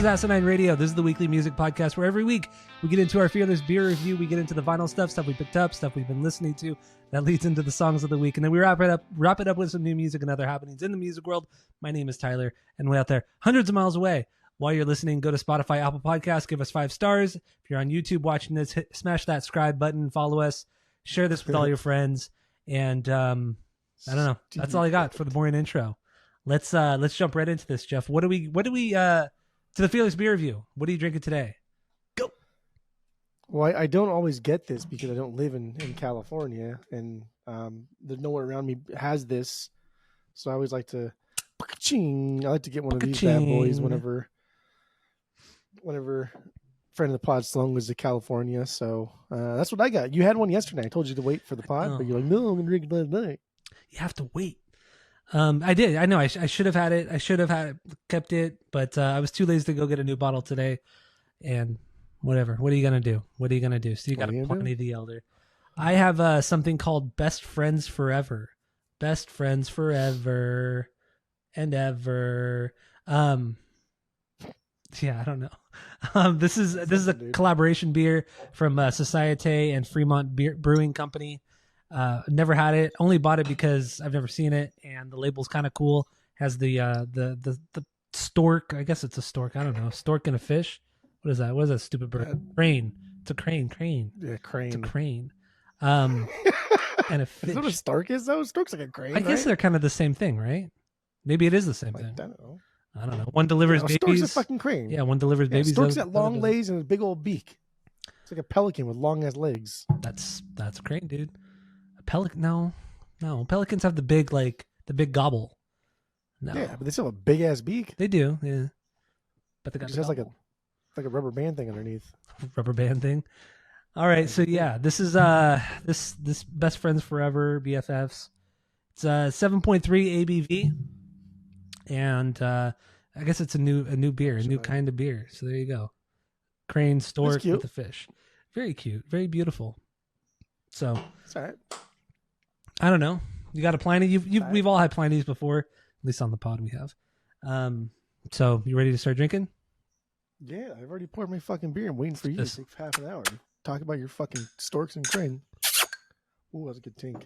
Asinine Radio. This is the weekly music podcast where every week we get into our fearless beer review. We get into the vinyl stuff we picked up, stuff we've been listening to that leads into the songs of the week. And then we wrap it up with some new music and other happenings in the music world. My name is Tyler, and way out there, hundreds of miles away. While you're listening, go to Spotify, Apple Podcasts, give us 5 stars. If you're on YouTube watching this, smash that subscribe button, follow us, share this with all your friends. And I don't know. That's all I got for the boring intro. Let's jump right into this, Jeff. What do we to the Fearless Beer Review? What are you drinking today? Go. Well, I don't always get this because I don't live in California, and there's nowhere around me has this. So I always like to get one of these bad boys whenever friend of the pod Sloan was to California. So that's what I got. You had one yesterday. I told you to wait for the pod, but you're like, no, I'm gonna drink it last night. You have to wait. I did. I know. I should have had it. I should have kept it, but I was too lazy to go get a new bottle today. And whatever. What are you gonna do? So you got Pliny the Elder. I have something called Best Friends Forever. Best Friends Forever and ever. Yeah, I don't know. This is a collaboration beer from Societe and Fremont Brewing Company. Never had it. Only bought it because I've never seen it, and the label's kind of cool. Has the stork. I guess it's a stork. I don't know. Stork and a fish. What is that? What is that stupid bird? Crane. It's a crane. Yeah, crane. It's a crane. And a fish. Is that what a stork is though? Stork's like a crane. I guess they're kind of the same thing, right? Maybe it is the same thing. I don't know. One delivers babies. Stork's a fucking crane. Yeah, one delivers babies. Stork's got long legs and a big old beak. It's like a pelican with long ass legs. That's a crane, dude. Pelican? No. Pelicans have the big gobble. No. Yeah, but they still have a big ass beak. They do, yeah. But they got has like a rubber band thing underneath. Rubber band thing. All right, so yeah, this is this Best Friends Forever BFFs. It's 7.3 ABV, and I guess it's a new beer, a new kind of beer. So there you go. Crane stork with a fish. Very cute, very beautiful. So it's all right. I don't know. You got a Pliny? We've all had Plinies before, at least on the pod we have. So you ready to start drinking? Yeah, I've already poured my fucking beer. I'm waiting for you to take half an hour. Talk about your fucking storks and crane. Ooh, that was a good tink.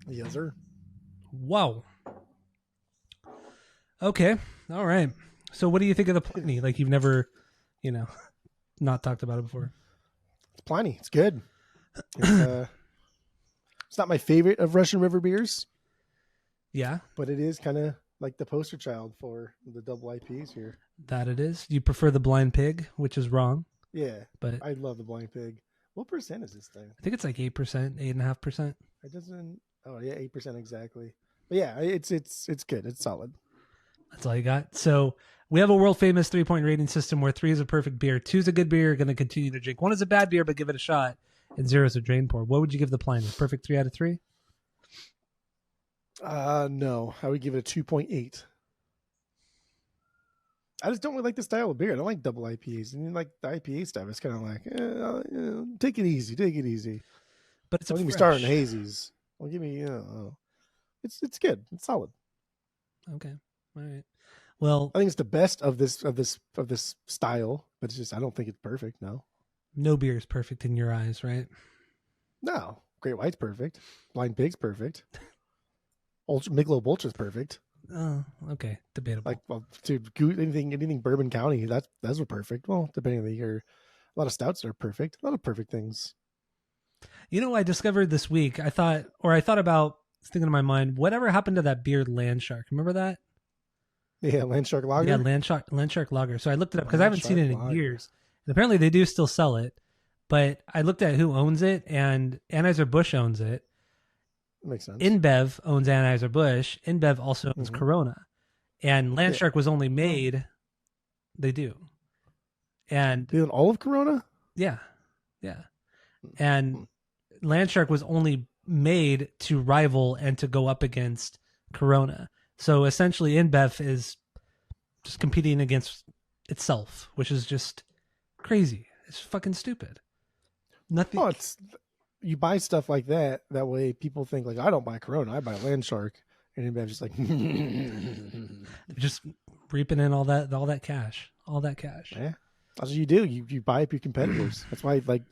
Yes, sir. Wow. Okay. All right. So what do you think of the Pliny? Like you've never, not talked about it before. It's Pliny. It's good. It's not my favorite of Russian River beers. Yeah. But it is kind of like the poster child for the double IPs here. That it is. You prefer the Blind Pig, which is wrong. Yeah. But I love the Blind Pig. What percent is this thing? I think it's like 8%, 8.5%. It doesn't. Oh yeah, 8% exactly. But yeah, it's good. It's solid. That's all you got. So we have a world famous 3-point rating system where 3 is a perfect beer, 2 is a good beer, going to continue to drink. 1 is a bad beer, but give it a shot, and 0 is a drain pour. What would you give the Pliny? Perfect 3 out of 3? No, I would give it a 2.8. I just don't really like the style of beer. I don't like double IPAs. And like the IPA stuff, it's kind of like, take it easy. But it's don't get me started on hazies. Well, give me, it's good. It's solid. Okay, all right. Well, I think it's the best of this style, but it's just I don't think it's perfect. No beer is perfect in your eyes, right? No, Great White's perfect. Blind Pig's perfect. Michelob Ultra's perfect. Oh, okay, debatable. Like, well, dude, anything Bourbon County, that's perfect. Well, depending on the year, a lot of stouts are perfect. A lot of perfect things. I discovered this week. I thought about thinking in my mind, whatever happened to that beer Landshark? Remember that? Yeah, Landshark Lager. Yeah, Landshark Lager. So I looked it up because I haven't seen it in years. And apparently they do still sell it. But I looked at who owns it, and Anheuser-Busch owns it. That makes sense. InBev owns Anheuser-Busch. InBev also owns Corona. And Landshark was only made... They do. And they own all of Corona? Yeah. Yeah. And Landshark was only made to rival and to go up against Corona. So essentially InBev is just competing against itself, which is just crazy. It's fucking stupid. Nothing. Oh, you buy stuff like that. That way, people think like, I don't buy Corona, I buy Landshark, and everybody's just like, just reaping in all that cash, Yeah, that's what you do. You buy up your competitors. That's why like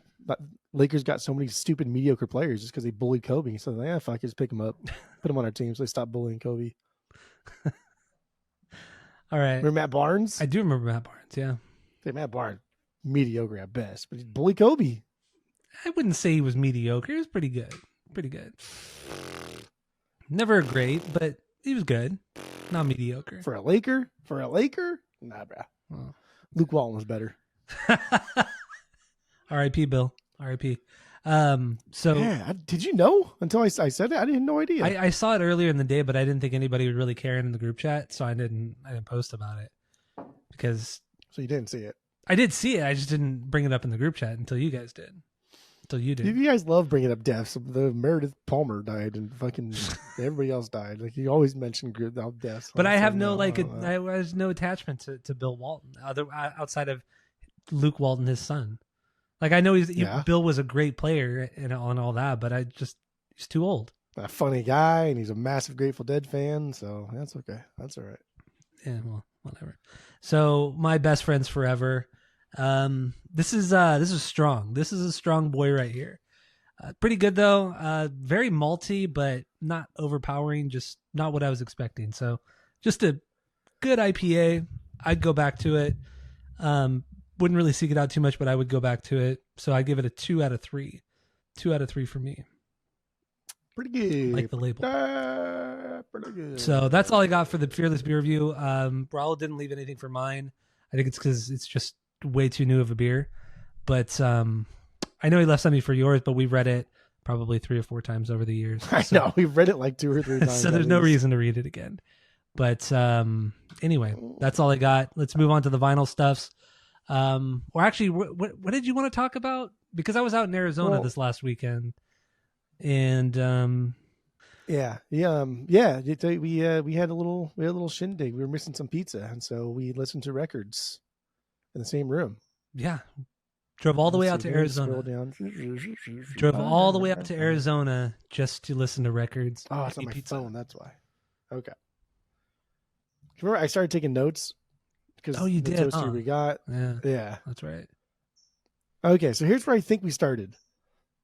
Lakers got so many stupid mediocre players just because they bullied Kobe. So like, fuck, just pick them up, put them on our team, so they stop bullying Kobe. All right, remember Matt Barnes? I do remember Matt Barnes. Yeah, hey, Matt Barnes, mediocre at best, but he bullied Kobe. I wouldn't say he was mediocre. He was pretty good. Pretty good. Never great, but he was good. Not mediocre. For a Laker? Nah, bro. Oh. Luke Walton was better. R.I.P. Bill. R.I.P. So yeah, did you know until I said it? I didn't no idea. I saw it earlier in the day, but I didn't think anybody would really care in the group chat, so I didn't post about it because. So you didn't see it? I did see it. I just didn't bring it up in the group chat until you guys did. Until you did. You guys love bringing up deaths. The Meredith Palmer died, and fucking everybody else died. Like you always mention deaths. But I have no I has no attachment to Bill Walton outside of Luke Walton, his son. Like I know Bill was a great player and all that, but he's too old. A funny guy, and he's a massive Grateful Dead fan, so that's okay. That's all right. Yeah, well, whatever. So my best friends forever. This is strong. This is a strong boy right here. Pretty good though. Very malty, but not overpowering. Just not what I was expecting. So just a good IPA. I'd go back to it. Wouldn't really seek it out too much, but I would go back to it. So I give it a 2 out of 3. 2 out of 3 for me. Pretty good. Like the label. Pretty good. So that's all I got for the Fearless Beer Review. Raul didn't leave anything for mine. I think it's because it's just way too new of a beer. But I know he left something for yours, but we've read it probably 3 or 4 times over the years. I know. We've read it like 2 or 3 times. So there's no reason to read it again. But anyway, that's all I got. Let's move on to the vinyl stuffs. Or actually, what did you want to talk about? Because I was out in Arizona this last weekend. And we had a little shindig. We were missing some pizza, and so we listened to records in the same room. Yeah, drove all the way out to Arizona. Drove all the way up to Arizona just to listen to records. Oh, it's on my phone. That's why. Okay. Remember, I started taking notes because you the did. toaster we got. Yeah, that's right. Okay, so here's where I think we started.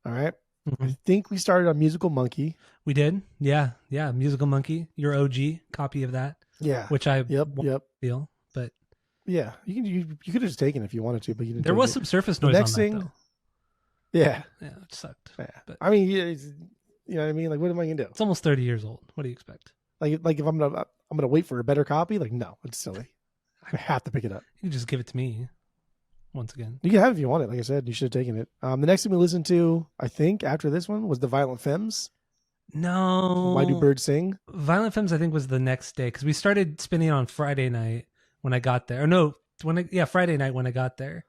All right. Mm-hmm. I think we started on Musical Monkey. We did, yeah. Musical Monkey, your OG copy of that. Yeah, which I feel, but yeah, you could have just taken it if you wanted to, but you didn't. There was some surface noise on that, though. Yeah, it sucked. Yeah, but I mean, you know what I mean? Like, what am I gonna do? It's almost 30 years old. What do you expect? Like if I'm gonna wait for a better copy? Like, no, it's silly. I have to pick it up. You can just give it to me. Once again, you can have it if you want it. Like I said, you should have taken it. The next thing we listened to, I think, after this one was the Violent Femmes. No, Why Do Birds Sing? Violent Femmes, I think, was the next day because we started spinning on Friday night when I got there. Or no, Friday night when I got there.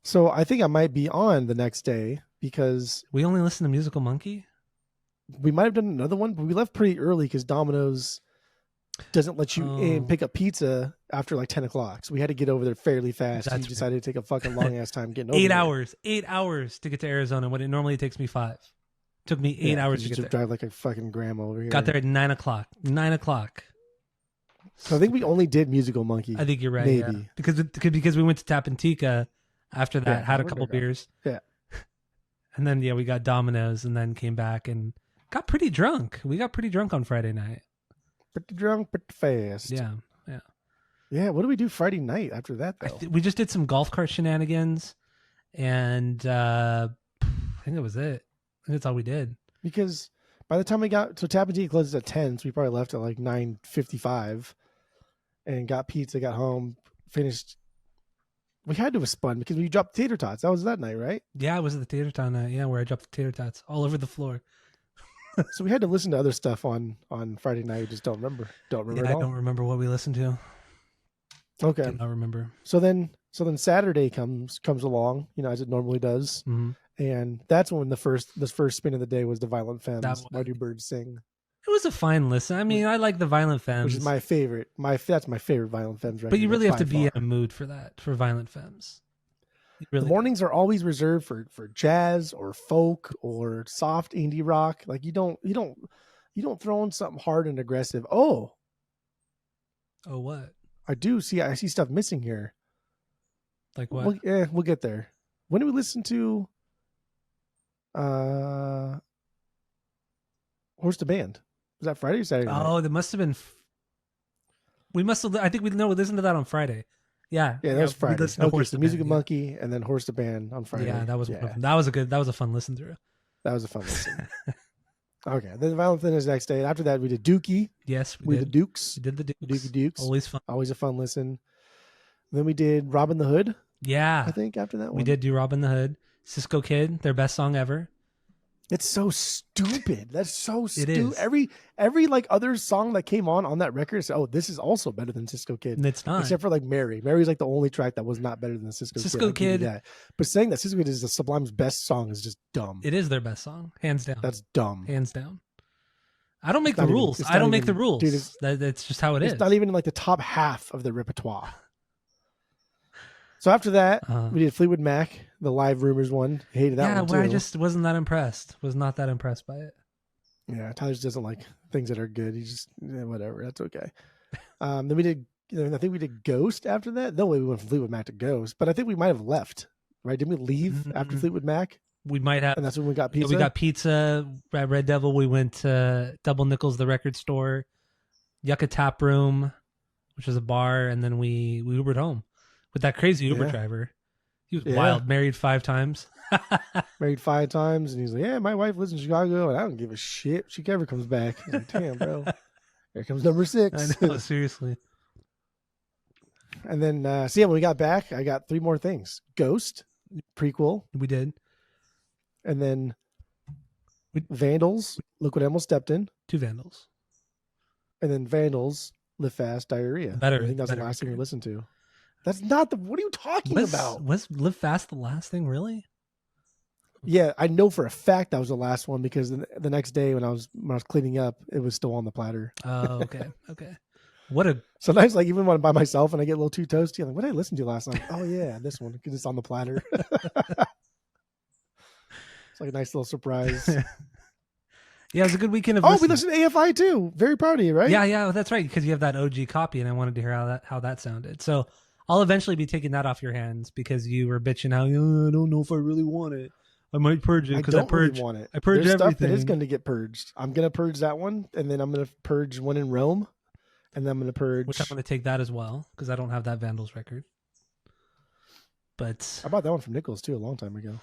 So I think I might be on the next day because we only listened to Musical Monkey. We might have done another one, but we left pretty early because Domino's doesn't let you pick up pizza after like 10 o'clock. So we had to get over there fairly fast. You decided to take a fucking long ass time getting over 8 there. hours. 8 hours to get to Arizona when it normally takes me 5. Took me 8 hours to get there. Drive like a fucking grandma over here. Got there at 9 o'clock. 9 o'clock. So I think we only did Musical Monkey. I think you're right. Maybe. Yeah. Because we went to Tapantica after that, had a couple beers. Yeah. And then, we got Domino's and then came back and got pretty drunk. We got pretty drunk on Friday night. Pretty drunk, pretty fast. Yeah. Yeah, what do we do Friday night after that, though? We just did some golf cart shenanigans, and I think that was it. I think that's all we did. Because by the time we got to Tapantica closes at 10, so we probably left at like 9:55 and got pizza, got home, finished. We had to have spun because we dropped tater tots. That was that night, right? Yeah, it was the tater tot night. Yeah, where I dropped the tater tots all over the floor. So we had to listen to other stuff on Friday night. Just don't remember. Don't remember at all. I don't remember what we listened to. Okay. I don't remember. So then Saturday comes along, as it normally does. Mm-hmm. And that's when the first spin of the day was the Violent Femmes. Why Do Birds Sing? It was a fine listen. I mean, I like the Violent Femmes, which is my favorite. That's my favorite Violent Femmes record. But you really have to be in a mood for that, for Violent Femmes. Really The mornings are always reserved for jazz or folk or soft indie rock. Like you don't throw in something hard and aggressive. Oh, Oh, what? I see stuff missing here. Like what? We'll get there. When did we listen to Horse the Band? Was that Friday or Saturday night? Oh, there must have been. We must have. I think we listened to that on Friday. Yeah, Yeah, that was Friday. We listened to Horse the the Music Band, Monkey, and then Horse the Band on Friday. Yeah, that was one of them. That was a fun listen through. That was a fun listen. Okay, then Violent Thing is the next day. After that, we did Dookie. Yes, we did the Dukes. We did the Dukes. Dookie Dukes. Always fun. Always a fun listen. Then we did Robin the Hood. Yeah, I think after that one. We did do Robin the Hood. Cisco Kid, their best song ever. It's so stupid. That's so stupid. It is. Every like other song that came on that record said, "Oh, this is also better than Cisco Kid." And it's not. Except for like Mary. Mary's like the only track that was not better than Cisco Kid. Cisco Kid. That. But saying that Cisco Kid is the Sublime's best song is just dumb. It is their best song, hands down. That's dumb. Hands down. I don't make the rules. I don't make the rules. Dude, that's just how it is. It's not even in like the top half of the repertoire. So after that, we did Fleetwood Mac, the Live Rumors one. Hated that one too. Yeah, I just wasn't that impressed. Was not that impressed by it. Yeah, Tyler just doesn't like things that are good. He just whatever. That's okay. Then we did. I think we did Ghost after that. No way we went from Fleetwood Mac to Ghost, but I think we might have left. Right? Didn't we leave after Fleetwood Mac? We might have. And that's when we got pizza. We got pizza at Red Devil. We went to Double Nickels, the record store, Yucca Tap Room, which was a bar, and then we Ubered home with that crazy Uber driver. He was wild. Married 5 times. Married 5 times, and he's like, "Yeah, my wife lives in Chicago, and I don't give a shit. She ever comes back." I'm like, "Damn, bro, here comes number 6." I know, seriously. And then, when we got back, I got 3 more things: Ghost prequel. We did. And then Vandals, Look What Emil Stepped In. 2 Vandals. And then Vandals, Live Fast, Diarrhea. Better. I think that's the last thing we listened to. That's not the. What are you talking about? Was Live Fast the last thing, really? Yeah, I know for a fact that was the last one because the next day when I was cleaning up, it was still on the platter. Oh, okay, okay. Sometimes like even when I'm by myself and I get a little too toasty, I'm like, what did I listen to last night? Oh yeah, this one because it's on the platter. It's like a nice little surprise. Yeah, it was a good weekend of we listened to AFI too. Very proud of you, right? Yeah, that's right. Because you have that OG copy, and I wanted to hear how that sounded. So I'll eventually be taking that off your hands because you were bitching how I don't know if I really want it. I might purge it because I purge. Really want it. I purge There's everything. Stuff that is going to get purged. I'm going to purge that one, and then I'm going to purge one in Rome, and then I'm going to purge. Which I'm going to take that as well because I don't have that Vandals record. But I bought that one from Nichols too a long time ago.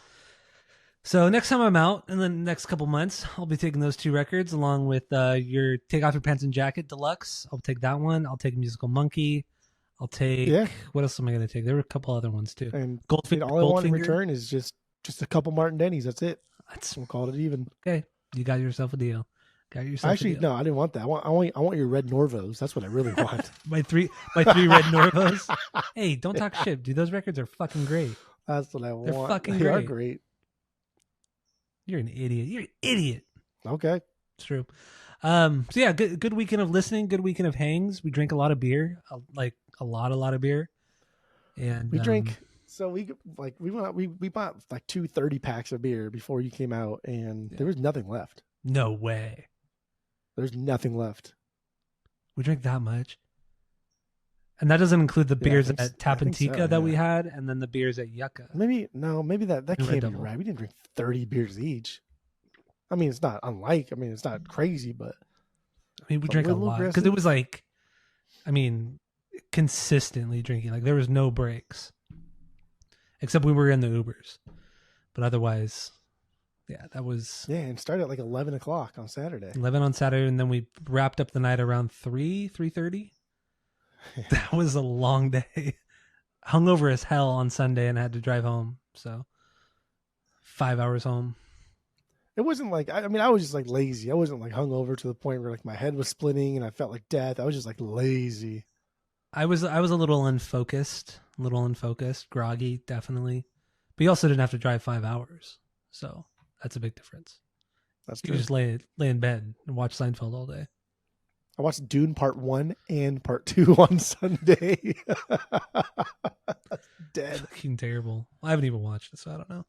So next time I'm out in the next couple months, I'll be taking those 2 records along with your Take Off Your Pants and Jacket Deluxe. I'll take that one. I'll take Musical Monkey. I'll take what else am I going to take? There were a couple other ones too. And Goldfinger. All I want in return is just a couple Martin Denny's. That's it. We'll call it even. Okay, you got yourself a deal. Actually, no, I didn't want that. I want your red Norvos. That's what I really want. my three red Norvos. Hey, don't talk shit, dude. Those records are fucking great. That's what I want. They're fucking they great. Are great. You're an idiot. You're an idiot. Okay, it's true. So yeah, good weekend of listening. Good weekend of hangs. We drank a lot of beer, like a lot of beer, and we drank. So we bought like 2 30-packs of beer before you came out, and there was nothing left. No way. There's nothing left. We drank that much, and that doesn't include the beers at Tapantika that we had, and then the beers at Yucca. Maybe that can't be right. We didn't drink 30 beers each. I mean, it's not unlike. I mean, it's not crazy, but I mean, we drank a lot because it was like, I mean, consistently drinking. Like there was no breaks, except we were in the Ubers, but otherwise, yeah, that was and started at like 11 o'clock on Saturday. 11 on Saturday, and then we wrapped up the night around 3:30. That was a long day. Hungover as hell on Sunday, and I had to drive home. So 5 hours home. It wasn't like I was just like lazy. I wasn't like hungover to the point where like my head was splitting and I felt like death. I was just like lazy. I was a little unfocused, groggy, definitely. But you also didn't have to drive 5 hours, so that's a big difference. That's you true. Just lay in bed and watch Seinfeld all day. I watched Dune Part 1 and Part 2 on Sunday. Dead. Fucking terrible. I haven't even watched it, so I don't know.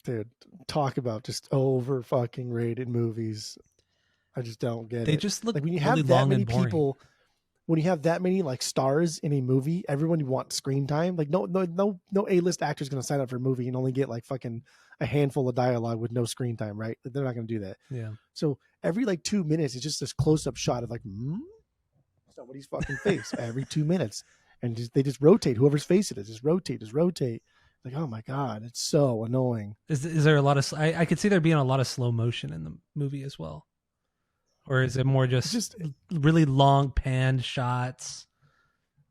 Dude, talk about just over fucking rated movies. I just don't get it. They just look like when you really have that long many and boring. people, when you have that many like stars in a movie, everyone wants screen time. Like no A-list actor is going to sign up for a movie and only get like fucking a handful of dialogue with no screen time, right? They're not going to do that. Yeah. So every like 2 minutes, it's just this close-up shot of like somebody's fucking face every 2 minutes, and they just rotate whoever's face it is. Just rotate. Like, oh my god, it's so annoying. Is there a lot of? I could see there being a lot of slow motion in the movie as well, or is it more just really long panned shots?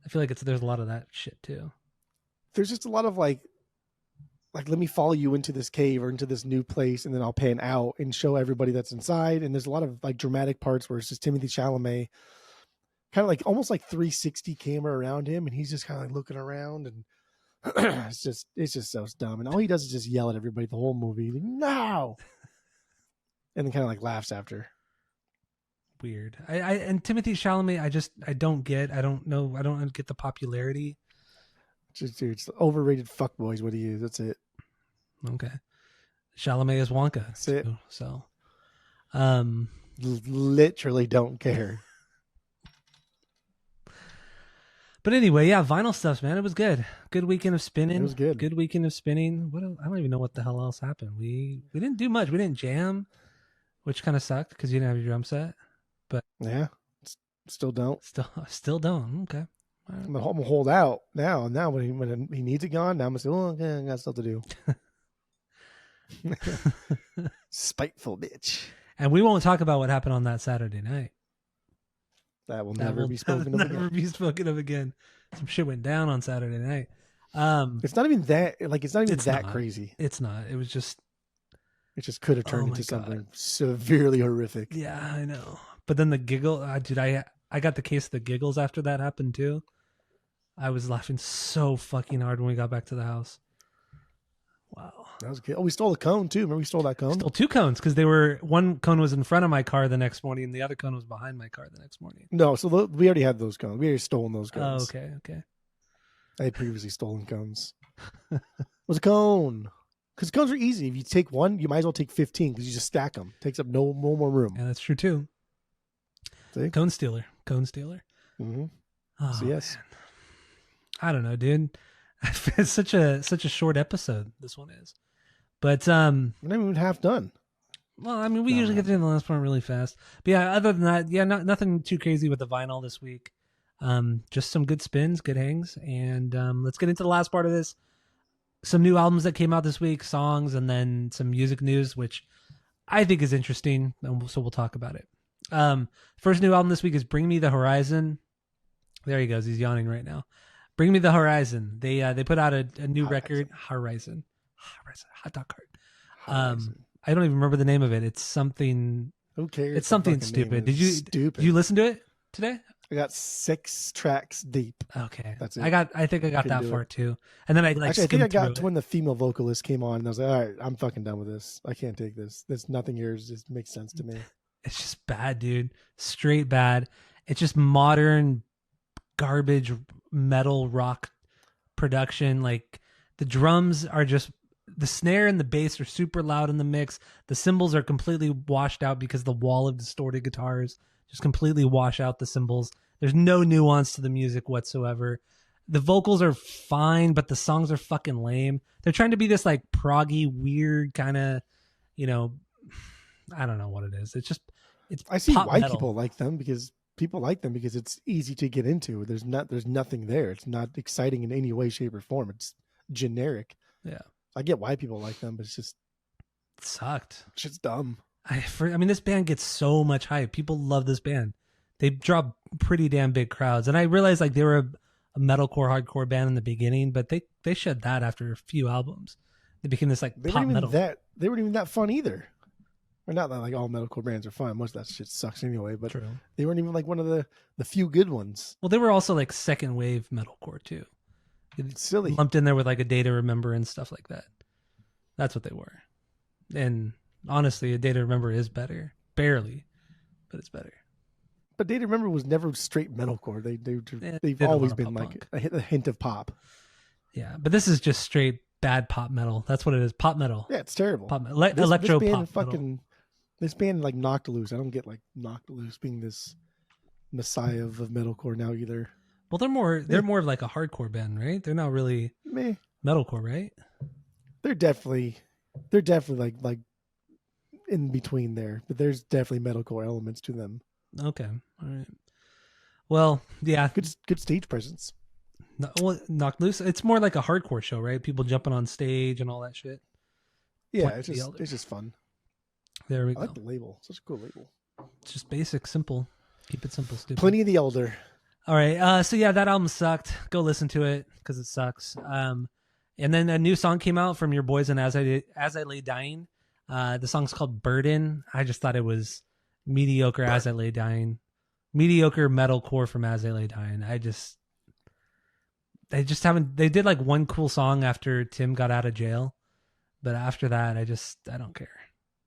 I feel like there's a lot of that shit too. There's just a lot of like let me follow you into this cave or into this new place, and then I'll pan out and show everybody that's inside. And there's a lot of like dramatic parts where it's just Timothy Chalamet, kind of like almost like 360 camera around him, and he's just kind of like looking around, and it's just so dumb. And all he does is just yell at everybody the whole movie, like, no, and then kind of like laughs after. Weird. And Timothy Chalamet, I don't get. I don't know. I don't get the popularity. It's overrated fuckboy is what he is. That's it. Okay. Chalamet is Wonka. That's it. So, literally don't care. But anyway, yeah, vinyl stuff, man. It was good. Good weekend of spinning. It was good. Good weekend of spinning. I don't even know what the hell else happened. We didn't do much. We didn't jam, which kind of sucked because you didn't have your drum set. But yeah, still don't. Still don't. Okay. Right. I'm gonna hold out now. Now when he needs it gone, now I'm gonna say, "Oh, okay, I got stuff to do." Spiteful bitch. And we won't talk about what happened on that Saturday night. That will never be spoken of again. Never be spoken of again. Some shit went down on Saturday night. It's not even that. Like it's not even that crazy. It's not. It was just. It just could have turned into something severely horrific. Yeah, I know. But then the giggle, dude. I got the case of the giggles after that happened too. I was laughing so fucking hard when we got back to the house. Wow. That was good. Oh, we stole a cone too. Remember we stole that cone? Stole 2 cones because one cone was in front of my car the next morning and the other cone was behind my car the next morning. No, so we already had those cones. We already stolen those cones. Oh, okay. I had previously stolen cones. It was a cone. Because cones are easy. If you take one, you might as well take 15 because you just stack them. It takes up no more room. Yeah, that's true too. See? Cone stealer. Mm-hmm. Oh, so yes. Man. I don't know, dude. It's such a short episode. This one is, but we're not even half done. Well, I mean, we usually get to the last part really fast. But yeah, other than that, yeah, nothing too crazy with the vinyl this week. Just some good spins, good hangs, and let's get into the last part of this. Some new albums that came out this week, songs, and then some music news, which I think is interesting. So we'll talk about it. First new album this week is "Bring Me the Horizon." There he goes. He's yawning right now. "Bring Me the Horizon." They put out a new record, Horizon, hot dog cart. I don't even remember the name of it. It's something. Who cares? It's something stupid. Did you listen to it today? I got 6 tracks deep. Okay, that's it. I think I got that far too. And then I think I got to when the female vocalist came on, and I was like, all right, I'm fucking done with this. I can't take this. There's nothing here. It just makes sense to me. It's just bad, dude. Straight bad. It's just modern garbage metal rock production. Like the drums are just, the snare and the bass are super loud in the mix. The cymbals are completely washed out because the wall of distorted guitars just completely wash out the cymbals. There's no nuance to the music whatsoever. The vocals are fine, but the songs are fucking lame. They're trying to be this like proggy, weird kind of, I don't know what it is. It's I see why metal. people like them because it's easy to get into. There's nothing there. It's not exciting in any way, shape, or form. It's generic. Yeah. I get why people like them, but it sucked. Shit's dumb. I mean, this band gets so much hype. People love this band. They draw pretty damn big crowds. And I realized like they were a metalcore, hardcore band in the beginning, but they shed that after a few albums. They became this like pop metal. They weren't even that fun either. Or not that like all metalcore bands are fun. Most of that shit sucks anyway. But True. They weren't even like one of the few good ones. Well, they were also like second wave metalcore too. It's silly. Lumped in there with like A Day to Remember and stuff like that. That's what they were. And honestly, A Day to Remember is better. Barely, but it's better. But Day to Remember was never straight metalcore. They've did a always lot of been pop like punk. a hint of pop. Yeah, but this is just straight bad pop metal. That's what it is. Pop metal. Yeah, it's terrible. Pop, electro this band pop metal. This band like Knocked Loose. I don't get like Knocked Loose being this messiah of metalcore now either. Well, they're more of like a hardcore band, right? They're not really Meh. metalcore, right? They're definitely like in between there, but there's definitely metalcore elements to them. Okay, all right. Well, yeah, Good stage presence. Knocked Loose. It's more like a hardcore show, right? People jumping on stage and all that shit. Yeah, Point it's just fun. There we I go. like the label. Such a cool label. It's just basic, simple. Keep it simple, stupid. Pliny the Elder. All right. So yeah, that album sucked. Go listen to it because it sucks. And then a new song came out from your boys and As I Lay Dying. The song's called Burden. I just thought it was mediocre. As I Lay Dying, mediocre metalcore from As I Lay Dying. They just haven't. They did like one cool song after Tim got out of jail, but after that, I don't care.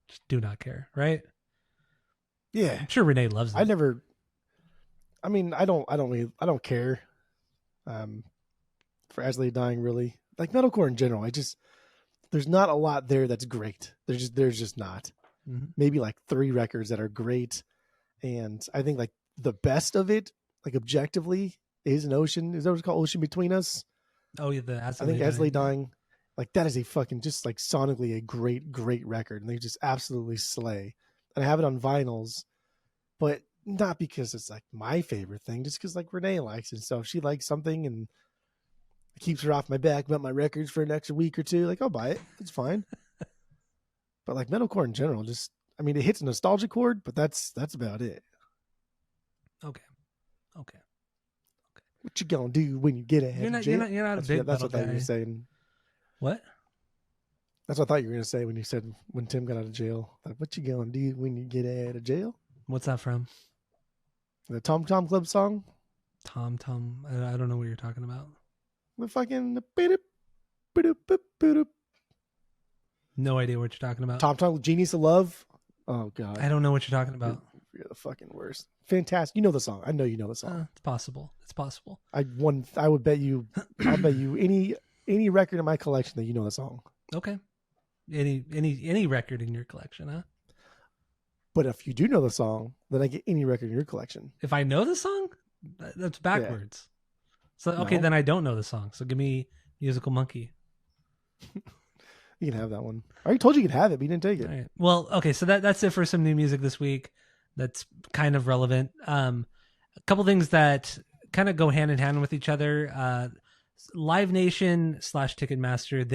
Just do not care. Right? Yeah, I'm sure Renee loves it. I don't care. For As I Lay Dying, really, like metalcore in general. There's not a lot there that's great. There's just not. Mm-hmm. Maybe like 3 records that are great, and I think like the best of it, like objectively, is an Ocean. Is that what it's called? Ocean Between Us. Oh yeah, As I Lay Dying, like that is a fucking just like sonically a great record, and they just absolutely slay. And I have it on vinyls, but not because it's like my favorite thing, just because like Renee likes it. So if she likes something and it keeps her off my back about my records for an extra week or two, like I'll buy it. It's fine. But like metalcore in general, it hits a nostalgia chord, but that's about it. Okay. What you gonna do when you get ahead of jail? You're not a big That's metal what I thought guy. you were saying. What? That's what I thought you were gonna say when you said when Tim got out of jail. Like, what you gonna do when you get out of jail? What's that from? The Tom Tom Club song. Tom. I don't know what you're talking about. The fucking No idea what you're talking about. Tom Tom Genius of Love. Oh god, I don't know what you're talking about. You're the fucking worst. Fantastic. You know the song. I know you know the song. It's possible. It's possible. I would bet you. I'll bet you any record in my collection that you know the song. Okay. Any record in your collection, huh? But if you do know the song, then I get any record in your collection. If I know the song, that's backwards. Yeah. So okay, then I don't know the song. So give me Musical Monkey. You can have that one. I already told you could have it, but you didn't take it. All right. Well, okay, so that's it for some new music this week. That's kind of relevant. A couple things that kind of go hand in hand with each other. Live Nation / Ticketmaster,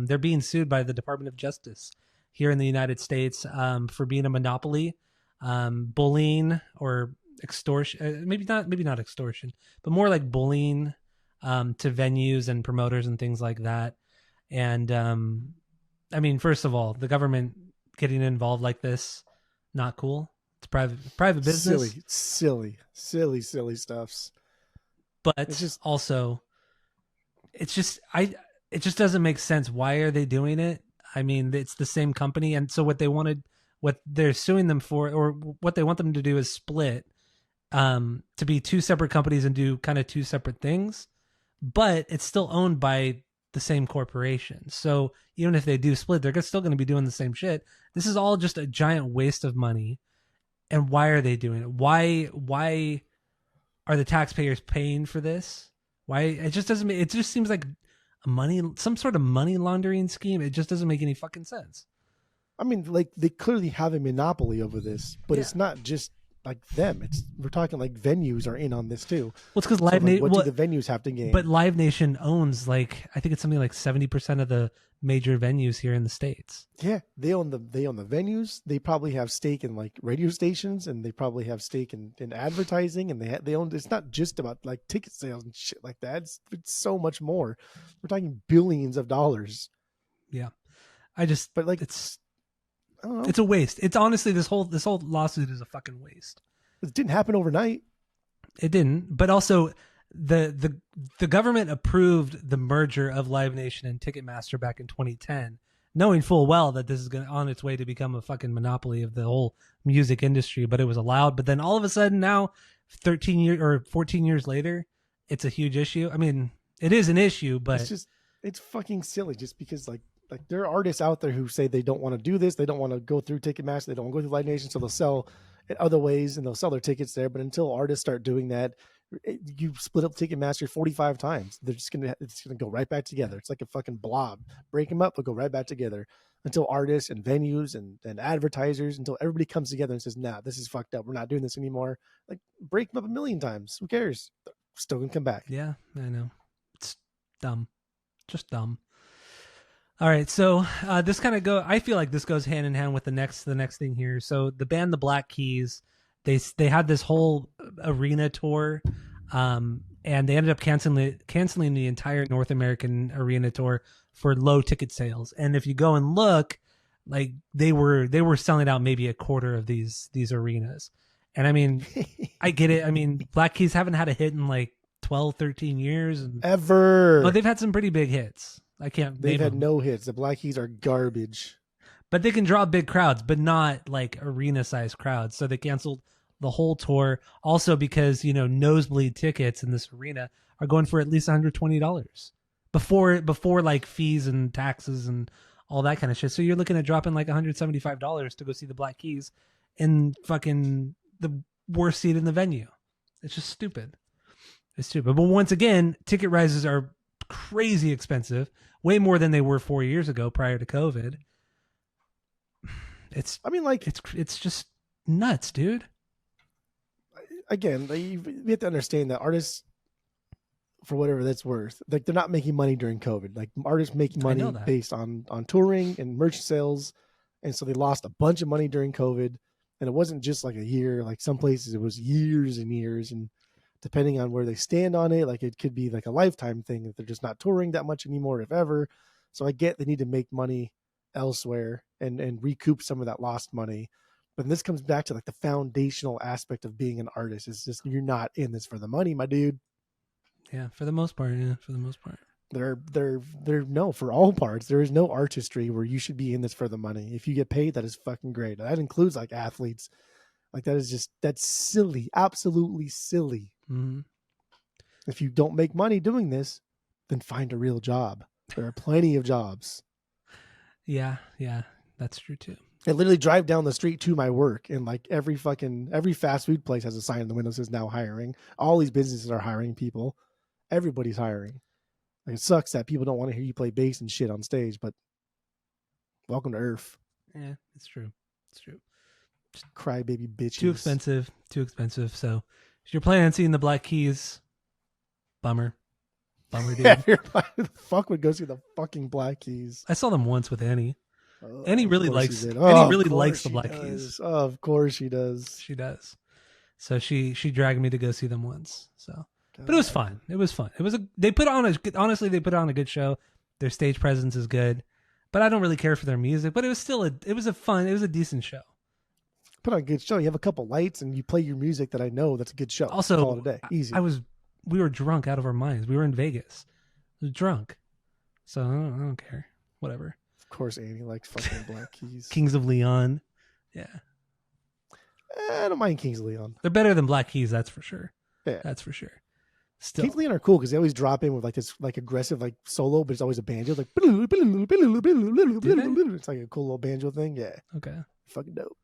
they're being sued by the Department of Justice here in the United States for being a monopoly, bullying or extortion. Maybe not extortion, but more like bullying to venues and promoters and things like that. And I mean, first of all, the government getting involved like this, not cool. It's private business. Silly stuffs. But it just doesn't make sense. Why are they doing it? I mean, it's the same company, and so what they're suing them for, or what they want them to do, is split to be 2 separate companies and do kind of 2 separate things. But it's still owned by the same corporation. So even if they do split, they're still going to be doing the same shit. This is all just a giant waste of money. And why are they doing it? Why are the taxpayers paying for this? Why? It just doesn't make, it just seems like some sort of money laundering scheme. It just doesn't make any fucking sense. I mean, like, they clearly have a monopoly over this, but it's not just like them. We're talking like venues are in on this too. Well, it's because Live Nation. What do the venues have to gain? But Live Nation owns, like, I think it's something like 70% of the major venues here in the States. Yeah, they own the venues. They probably have stake in like radio stations, and they probably have stake in advertising, and they own. It's not just about like ticket sales and shit like that. It's so much more. We're talking billions of dollars. Yeah, but like it's a waste. It's honestly, this whole lawsuit is a fucking waste. It didn't happen overnight. It didn't, but also the government approved the merger of Live Nation and Ticketmaster back in 2010. knowing full well that this is on its way to become a fucking monopoly of the whole music industry, but it was allowed. But then all of a sudden now, 13 years or 14 years later, it's a huge issue. I mean, it is an issue, but it's fucking silly just because like there are artists out there who say they don't want to do this. They don't want to go through Ticketmaster. They don't want to go through Live Nation. So they'll sell it other ways and they'll sell their tickets there. But until artists start doing that, you split up Ticketmaster 45 times. It's gonna go right back together. It's like a fucking blob. Break them up, but go right back together until artists and venues and advertisers, until everybody comes together and says, nah, this is fucked up. We're not doing this anymore. Like break them up a million times. Who cares? They're still gonna come back. Yeah, I know. It's dumb. Just dumb. All right, so this kind of I feel like this goes hand in hand with the next thing here. So the band The Black Keys, they had this whole arena tour, and they ended up canceling the entire North American arena tour for low ticket sales. And if you go and look, like they were selling out maybe a quarter of these arenas. And I mean, I get it. I mean, Black Keys haven't had a hit in like 12, 13 years. Ever. But they've had some pretty big hits. They've had no hits. The Black Keys are garbage. But they can draw big crowds, but not like arena-sized crowds. So they canceled the whole tour. Also because, nosebleed tickets in this arena are going for at least $120 before like fees and taxes and all that kind of shit. So you're looking at dropping like $175 to go see the Black Keys in fucking the worst seat in the venue. It's just stupid. It's stupid. But once again, ticket rises are crazy expensive, way more than they were 4 years ago prior to COVID. It's just nuts, dude. Again, you have to understand that artists, for whatever that's worth, like they're not making money during COVID. Like artists make money based on touring and merch sales, and so they lost a bunch of money during COVID. And it wasn't just like a year. Like some places, it was years and years, and depending on where they stand on it, like it could be like a lifetime thing if they're just not touring that much anymore, if ever. So I get they need to make money elsewhere and recoup some of that lost money. But this comes back to like the foundational aspect of being an artist. It's just, you're not in this for the money, my dude. Yeah, for the most part. For all parts, there is no artistry where you should be in this for the money. If you get paid, that is fucking great. That includes like athletes. Like that's silly, absolutely silly. Mm-hmm. If you don't make money doing this, then find a real job. There are plenty of jobs. Yeah, that's true too. I literally drive down the street to my work, and like every fast food place has a sign in the window that says now hiring. All these businesses are hiring people. Everybody's hiring. Like it sucks that people don't want to hear you play bass and shit on stage, but welcome to Earth. Yeah, it's true. Crybaby bitches. Too expensive. So if you're planning on seeing the Black Keys, bummer, dude. Yeah, who the fuck would go see the fucking Black Keys? I saw them once with Annie. Annie really likes. Annie really likes the Black Keys. Oh, of course she does. She does. So she dragged me to go see them once. So, but it was fun. They put on a good show. Their stage presence is good, but I don't really care for their music. But it was a decent show. Put on a good show. You have a couple lights and you play your music that I know that's a good show. Also, call it a day. Easy. We were drunk out of our minds. We were in Vegas. I was drunk. So I don't care. Whatever. Of course, Annie likes fucking Black Keys. Kings of Leon. Yeah. I don't mind Kings of Leon. They're better than Black Keys, that's for sure. Yeah. That's for sure. Still. Kings of Leon are cool because they always drop in with like this like aggressive like solo, but it's always a banjo. Like it's like a cool little banjo thing. Yeah. Okay. Fucking dope.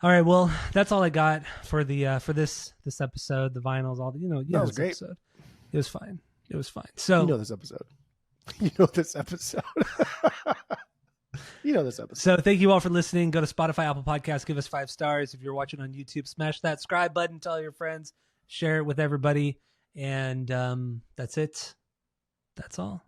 All right, well, that's all I got for the for this episode. The vinyls, all the that was great. Episode. It was fine. So this episode. You know this episode. So thank you all for listening. Go to Spotify, Apple Podcasts, give us 5 stars. If you're watching on YouTube, smash that subscribe button, tell your friends, share it with everybody, and that's it. That's all.